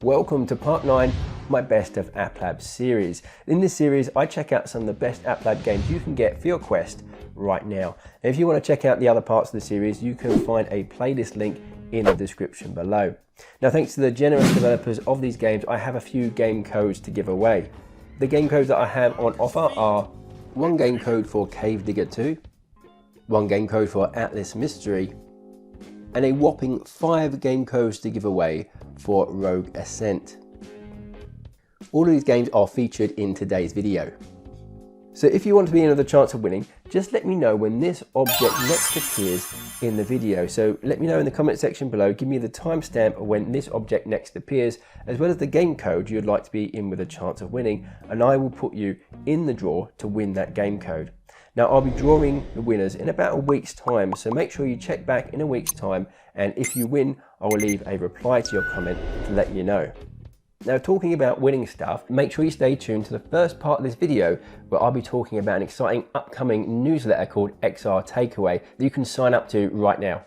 Welcome to part 9 of my Best of App Lab series. In this series, I check out some of the best App Lab games you can get for your Quest right now. And if you want to check out the other parts of the series, you can find a playlist link in the description below. Now, thanks to the generous developers of these games, I have a few game codes to give away. The game codes that I have on offer are one game code for Cave Digger 2, one game code for Atlas Mystery, and a whopping 5 game codes to give away for ROLL-A-MECH. All of these games are featured in today's video. So if you want to be in with a chance of winning, just let me know when this object next appears in the video. So let me know in the comment section below, give me the timestamp of when this object next appears, as well as the game code you'd like to be in with a chance of winning, and I will put you in the draw to win that game code. Now, I'll be drawing the winners in about a week's time, so make sure you check back in a week's time, and if you win, I will leave a reply to your comment to let you know. Now, talking about winning stuff, make sure you stay tuned to the first part of this video where I'll be talking about an exciting upcoming newsletter called XR Takeaway that you can sign up to right now.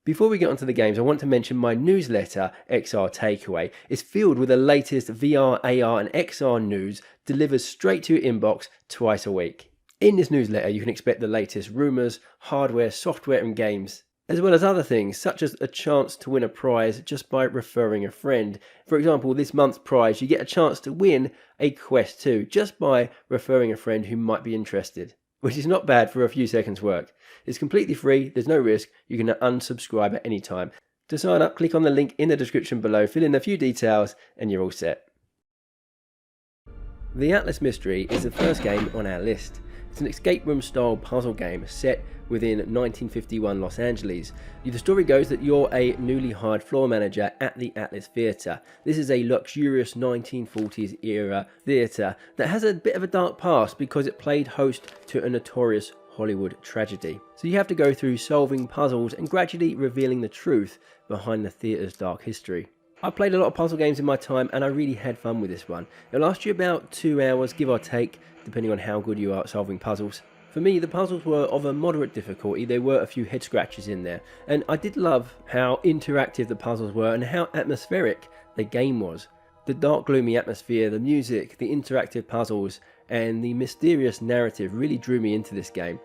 Before we get onto the games, I want to mention my newsletter, XR Takeaway, is filled with the latest VR, AR and XR news delivered straight to your inbox twice a week. In this newsletter, you can expect the latest rumours, hardware, software and games, as well as other things such as a chance to win a prize just by referring a friend. For example, this month's prize, you get a chance to win a Quest 2 just by referring a friend who might be interested, which is not bad for a few seconds work. It's completely free, there's no risk, you can unsubscribe at any time. To sign up, click on the link in the description below, fill in a few details and you're all set. The Atlas Mystery is the first game on our list. It's an escape room style puzzle game set within 1951 Los Angeles. The story goes that you're a newly hired floor manager at the Atlas Theatre. This is a luxurious 1940s era theatre that has a bit of a dark past because it played host to a notorious Hollywood tragedy. So you have to go through solving puzzles and gradually revealing the truth behind the theatre's dark history. I played a lot of puzzle games in my time and I really had fun with this one. It'll last you about 2 hours, give or take, depending on how good you are at solving puzzles. For me, the puzzles were of a moderate difficulty. There were a few head scratches in there, and I did love how interactive the puzzles were and how atmospheric the game was. The dark, gloomy atmosphere, the music, the interactive puzzles, and the mysterious narrative really drew me into this game.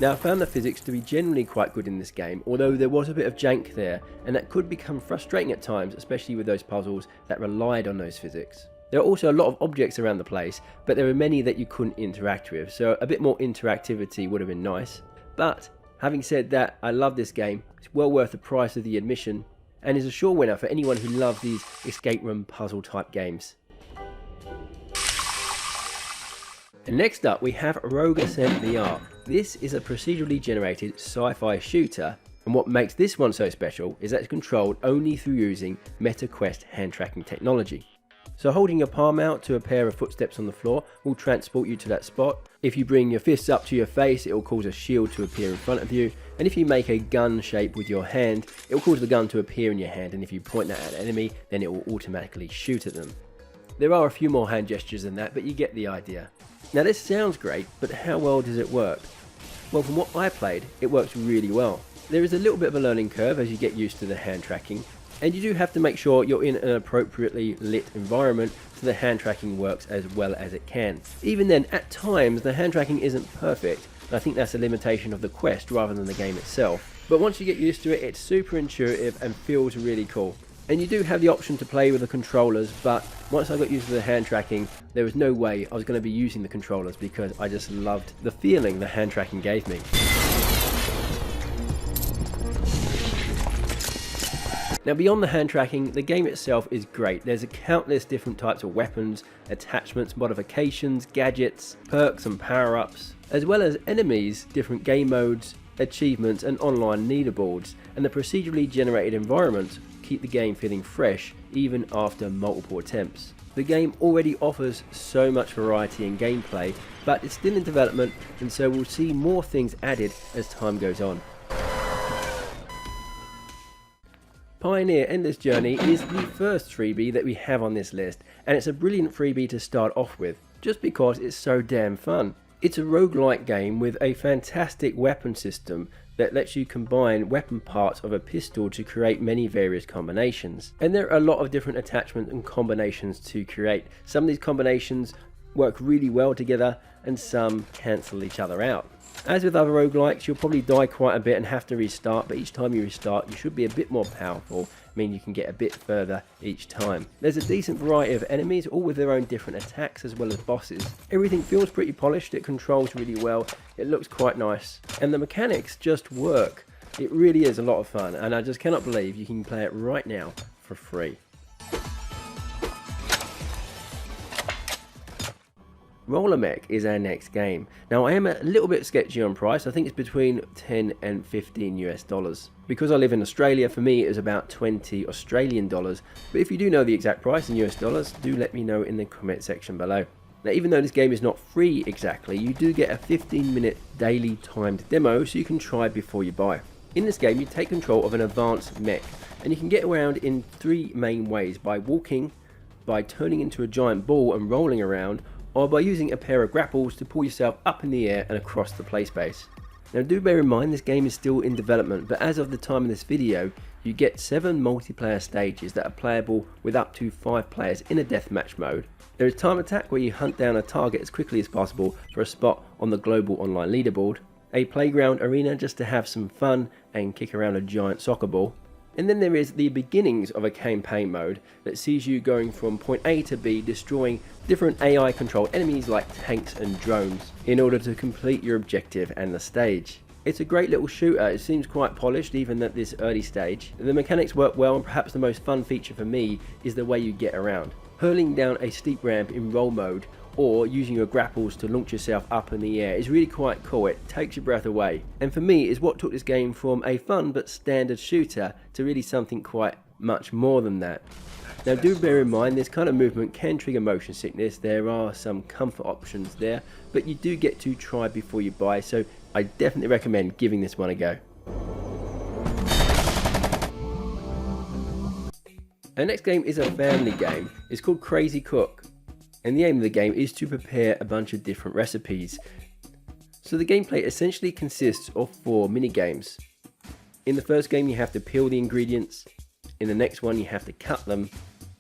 Now, I found the physics to be generally quite good in this game, although there was a bit of jank there, and that could become frustrating at times, especially with those puzzles that relied on those physics. There are also a lot of objects around the place, but there are many that you couldn't interact with, so a bit more interactivity would have been nice. But having said that, I love this game. It's well worth the price of the admission, and is a sure winner for anyone who loves these escape room puzzle type games. And next up we have ROLL-A-MECH VR. This is a procedurally generated sci-fi shooter, and what makes this one so special is that it's controlled only through using MetaQuest hand tracking technology. So holding your palm out to a pair of footsteps on the floor will transport you to that spot. If you bring your fists up to your face, it will cause a shield to appear in front of you. And if you make a gun shape with your hand, it will cause the gun to appear in your hand. And if you point that at an enemy, then it will automatically shoot at them. There are a few more hand gestures than that, but you get the idea. Now this sounds great, but how well does it work? Well, from what I played, it works really well. There is a little bit of a learning curve as you get used to the hand tracking. And you do have to make sure you're in an appropriately lit environment so the hand tracking works as well as it can. Even then, at times, the hand tracking isn't perfect. And I think that's a limitation of the Quest rather than the game itself. But once you get used to it, it's super intuitive and feels really cool. And you do have the option to play with the controllers, but once I got used to the hand tracking, there was no way I was going to be using the controllers because I just loved the feeling the hand tracking gave me. Now, beyond the hand tracking, the game itself is great. There's countless different types of weapons, attachments, modifications, gadgets, perks and power-ups, as well as enemies, different game modes, achievements and online leaderboards. And the procedurally generated environments keep the game feeling fresh even after multiple attempts. The game already offers so much variety in gameplay, but it's still in development, and so we'll see more things added as time goes on. Pioneer Endless Journey is the first freebie that we have on this list, and it's a brilliant freebie to start off with, just because it's so damn fun. It's a roguelike game with a fantastic weapon system that lets you combine weapon parts of a pistol to create many various combinations. And there are a lot of different attachments and combinations to create. Some of these combinations work really well together and some cancel each other out. As with other roguelikes, you'll probably die quite a bit and have to restart, but each time you restart you should be a bit more powerful, meaning you can get a bit further each time. There's a decent variety of enemies, all with their own different attacks as well as bosses. Everything feels pretty polished, it controls really well, it looks quite nice, and the mechanics just work. It really is a lot of fun, and I just cannot believe you can play it right now for free. ROLL-A-MECH is our next game. Now I am a little bit sketchy on price. I think it's between 10 and 15 US dollars. Because I live in Australia, for me it is about 20 Australian dollars. But if you do know the exact price in US dollars, do let me know in the comment section below. Now even though this game is not free exactly, you do get a 15-minute daily timed demo so you can try before you buy. In this game you take control of an advanced mech, and you can get around in three main ways: by walking, by turning into a giant ball and rolling around, or by using a pair of grapples to pull yourself up in the air and across the play space. Now do bear in mind this game is still in development, but as of the time of this video you get 7 multiplayer stages that are playable with up to 5 players in a deathmatch mode. There is time attack where you hunt down a target as quickly as possible for a spot on the global online leaderboard, a playground arena just to have some fun and kick around a giant soccer ball, and then there is the beginnings of a campaign mode that sees you going from point A to B, destroying different AI controlled enemies like tanks and drones in order to complete your objective and the stage. It's a great little shooter. It seems quite polished even at this early stage. The mechanics work well, and perhaps the most fun feature for me is the way you get around. Hurling down a steep ramp in roll mode or using your grapples to launch yourself up in the air is really quite cool. It takes your breath away, and for me is what took this game from a fun but standard shooter to really something quite much more than that. Now do bear in mind this kind of movement can trigger motion sickness. There are some comfort options there, but you do get to try before you buy, so I definitely recommend giving this one a go. Our next game is a family game. It's called Crazy Cook, and the aim of the game is to prepare a bunch of different recipes. So the gameplay essentially consists of 4 mini games. In the first game you have to peel the ingredients, in the next one you have to cut them,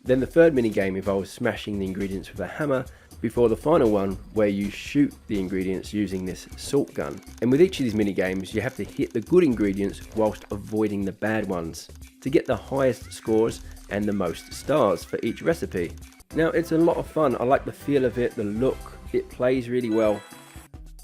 then the third mini game involves smashing the ingredients with a hammer, before the final one where you shoot the ingredients using this salt gun. And with each of these mini games you have to hit the good ingredients whilst avoiding the bad ones to get the highest scores and the most stars for each recipe. Now it's a lot of fun. I like the feel of it, the look, it plays really well.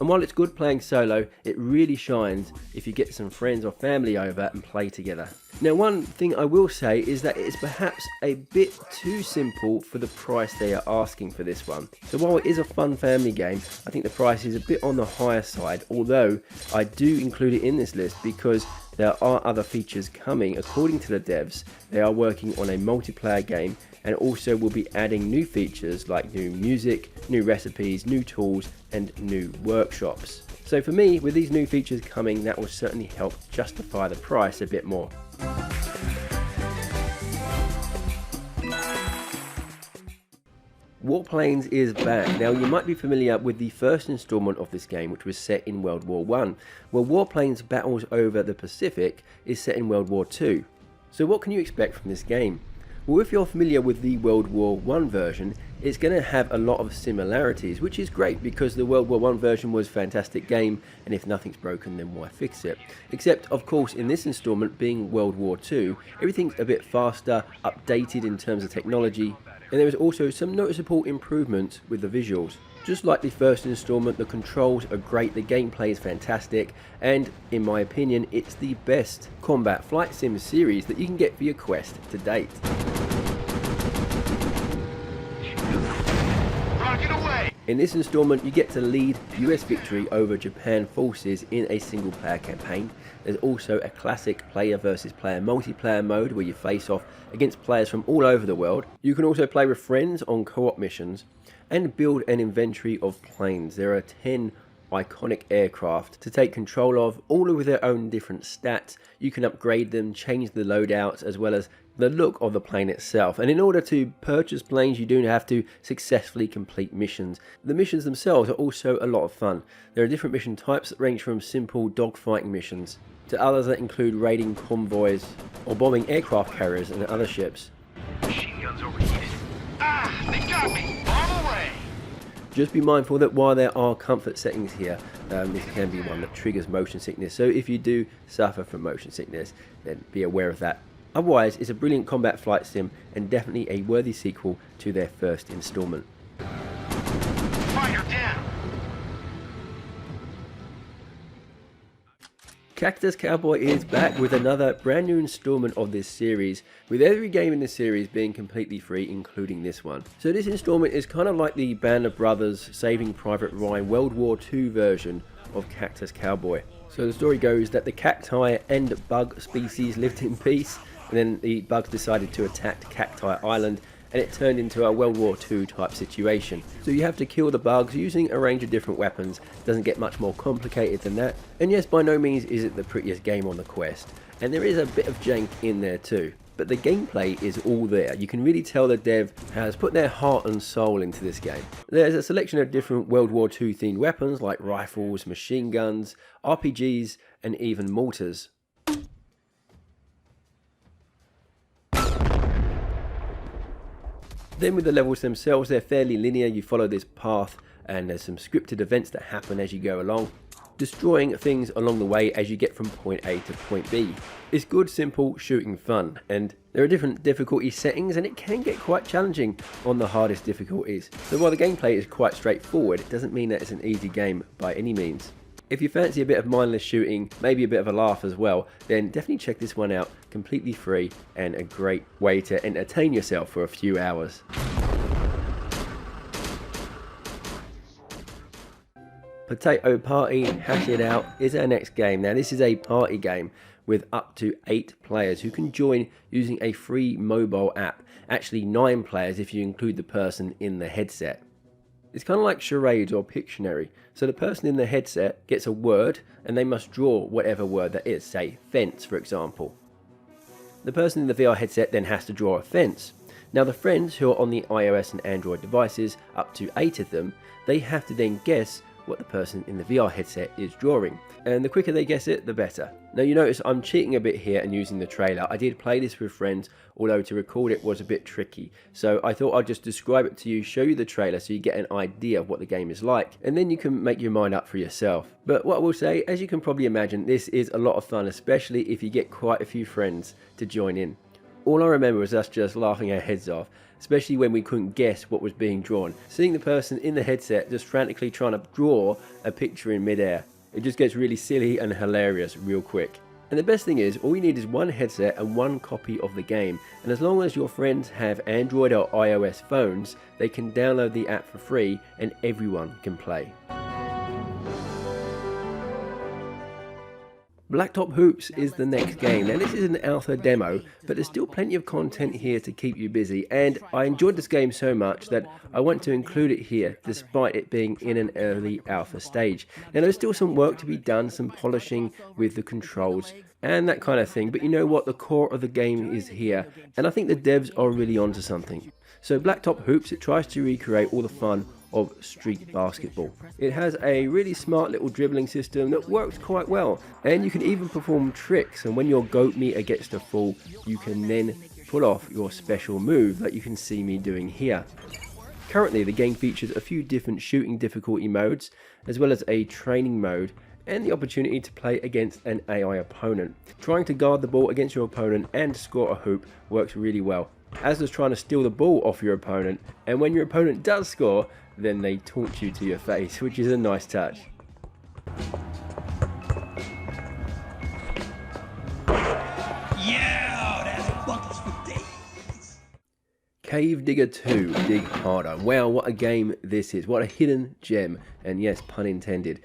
And while it's good playing solo, it really shines if you get some friends or family over and play together. Now one thing I will say is that it's perhaps a bit too simple for the price they are asking for this one. So while it is a fun family game, I think the price is a bit on the higher side, although I do include it in this list because there are other features coming. According to the devs, they are working on a multiplayer game and also will be adding new features like new music, new recipes, new tools and new workshops. So for me, with these new features coming, that will certainly help justify the price a bit more. WARPLANES is back. Now you might be familiar with the first installment of this game, which was set in World War I. Well, WARPLANES Battles Over the Pacific is set in World War II. So what can you expect from this game? Well, if you're familiar with the World War I version, it's going to have a lot of similarities, which is great because the World War I version was a fantastic game, and if nothing's broken then why fix it? Except of course in this installment, being World War II, everything's a bit faster, updated in terms of technology, and there is also some noticeable improvements with the visuals. Just like the first installment, the controls are great, the gameplay is fantastic, and in my opinion it's the best combat flight sim series that you can get for your Quest to date. In this installment you get to lead US victory over Japan forces in a single player campaign. There's also a classic player versus player multiplayer mode where you face off against players from all over the world. You can also play with friends on co-op missions and build an inventory of planes. There are 10 iconic aircraft to take control of, all with their own different stats. You can upgrade them, change the loadouts, as well as the look of the plane itself. And in order to purchase planes, you do have to successfully complete missions. The missions themselves are also a lot of fun. There are different mission types that range from simple dogfighting missions to others that include raiding convoys or bombing aircraft carriers and other ships. Machine guns overheated. Ah, they got me! Bomb away! Just be mindful that while there are comfort settings here, this can be one that triggers motion sickness. So if you do suffer from motion sickness, then be aware of that. Otherwise, it's a brilliant combat flight sim and definitely a worthy sequel to their first installment. Fighter down! Cactus Cowboy is back with another brand new installment of this series, with every game in this series being completely free, including this one. So this installment is kind of like the Band of Brothers Saving Private Ryan World War II version of Cactus Cowboy. So the story goes that the cacti and bug species lived in peace, and then the bugs decided to attack Cacti Island, and it turned into a World War II type situation. So you have to kill the bugs using a range of different weapons. Doesn't get much more complicated than that. And yes, by no means is it the prettiest game on the quest, and there is a bit of jank in there too. But the gameplay is all there. You can really tell the dev has put their heart and soul into this game. There's a selection of different World War II themed weapons like rifles, machine guns, RPGs, and even mortars. Then with the levels themselves, they're fairly linear. You follow this path and there's some scripted events that happen as you go along, destroying things along the way as you get from point A to point B. It's good, simple shooting fun, and there are different difficulty settings and it can get quite challenging on the hardest difficulties. So while the gameplay is quite straightforward, it doesn't mean that it's an easy game by any means. If you fancy a bit of mindless shooting, maybe a bit of a laugh as well, then definitely check this one out, completely free and a great way to entertain yourself for a few hours. Potato Party Hash It Out is our next game. Now this is a party game with up to 8 players who can join using a free mobile app. Actually 9 players if you include the person in the headset. It's kind of like charades or Pictionary. So the person in the headset gets a word and they must draw whatever word that is, say fence for example. The person in the VR headset then has to draw a fence. Now the friends who are on the iOS and Android devices, up to 8 of them, they have to then guess what the person in the VR headset is drawing. And the quicker they guess it, the better. Now you notice I'm cheating a bit here and using the trailer. I did play this with friends, although to record it was a bit tricky. So I thought I'd just describe it to you, show you the trailer so you get an idea of what the game is like, and then you can make your mind up for yourself. But what I will say, as you can probably imagine, this is a lot of fun, especially if you get quite a few friends to join in. All I remember was us just laughing our heads off, especially when we couldn't guess what was being drawn. Seeing the person in the headset just frantically trying to draw a picture in midair. It just gets really silly and hilarious real quick. And the best thing is, all you need is one headset and one copy of the game, and as long as your friends have Android or iOS phones, they can download the app for free and everyone can play. Blacktop Hoops is the next game. Now this is an alpha demo, but there's still plenty of content here to keep you busy, and I enjoyed this game so much that I want to include it here despite it being in an early alpha stage. Now there's still some work to be done, some polishing with the controls and that kind of thing, but you know what, the core of the game is here, and I think the devs are really onto something. So Blacktop Hoops, it tries to recreate all the fun of street basketball. It has a really smart little dribbling system that works quite well, and you can even perform tricks, and when your goat meter gets to full, you can then pull off your special move that you can see me doing here. Currently the game features a few different shooting difficulty modes, as well as a training mode and the opportunity to play against an AI opponent. Trying to guard the ball against your opponent and score a hoop works really well, as does trying to steal the ball off your opponent, and when your opponent does score, then they taunt you to your face, which is a nice touch. Yeah, that's buckets for days. Cave Digger 2, Dig Harder. Wow, what a game this is. What a hidden gem, and yes, pun intended.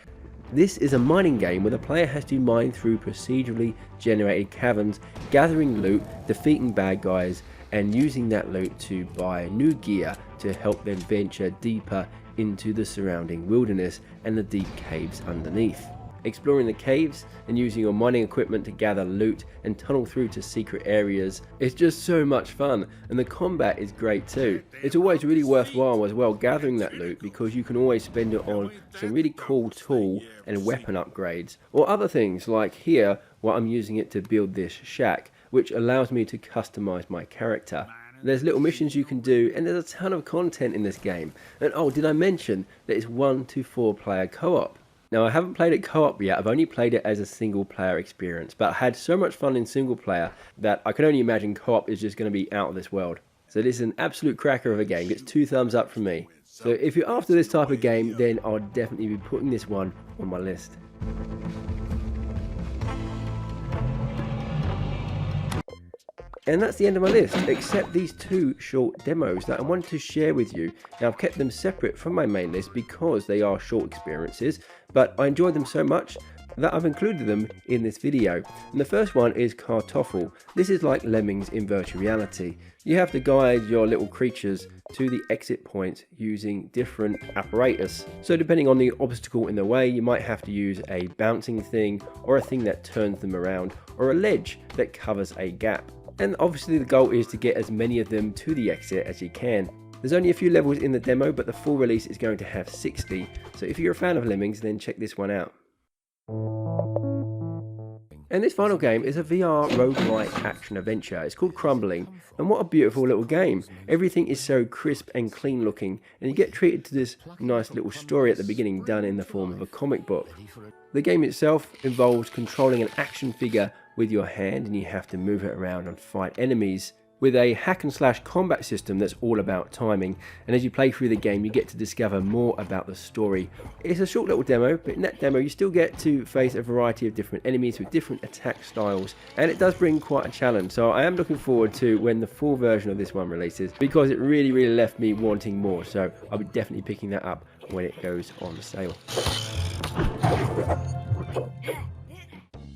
This is a mining game where the player has to mine through procedurally generated caverns, gathering loot, defeating bad guys, and using that loot to buy new gear to help them venture deeper into the surrounding wilderness and the deep caves underneath. Exploring the caves and using your mining equipment to gather loot and tunnel through to secret areas is just so much fun, and the combat is great too. It's always really worthwhile as well gathering that loot, because you can always spend it on some really cool tool and weapon upgrades, or other things like here where I'm using it to build this shack, which allows me to customize my character. There's little missions you can do, and there's a ton of content in this game. And oh, did I mention that it's 1 to 4 player co-op? Now, I haven't played it co-op yet, I've only played it as a single player experience, but I had so much fun in single player that I can only imagine co-op is just going to be out of this world. So this is an absolute cracker of a game, gets 2 thumbs up from me. So if you're after this type of game, then I'll definitely be putting this one on my list. And that's the end of my list, except these 2 short demos that I wanted to share with you. Now, I've kept them separate from my main list because they are short experiences, but I enjoyed them so much that I've included them in this video. And the first one is KARTOFFL. This is like Lemmings in virtual reality. You have to guide your little creatures to the exit points using different apparatus. So depending on the obstacle in the way, you might have to use a bouncing thing, or a thing that turns them around, or a ledge that covers a gap. And obviously the goal is to get as many of them to the exit as you can. There's only a few levels in the demo, but the full release is going to have 60. So if you're a fan of Lemmings, then check this one out. And this final game is a VR roguelike action adventure. It's called CRUMBLING, and what a beautiful little game. Everything is so crisp and clean looking, and you get treated to this nice little story at the beginning done in the form of a comic book. The game itself involves controlling an action figure with your hand, and you have to move it around and fight enemies, with a hack and slash combat system that's all about timing. And as you play through the game, you get to discover more about the story. It's a short little demo, but in that demo you still get to face a variety of different enemies with different attack styles, and it does bring quite a challenge. So I am looking forward to when the full version of this one releases, because it really left me wanting more. So I'll be definitely picking that up when it goes on sale.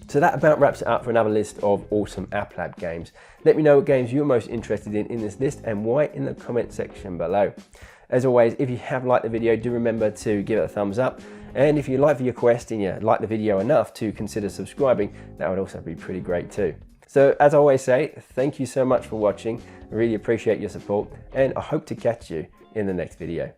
So that about wraps it up for another list of awesome App Lab games. Let me know what games you're most interested in this list, and why in the comment section below. As always, if you have liked the video, do remember to give it a thumbs up. And if you like your quest and you like the video enough to consider subscribing, that would also be pretty great too. So as I always say, thank you so much for watching. I really appreciate your support, and I hope to catch you in the next video.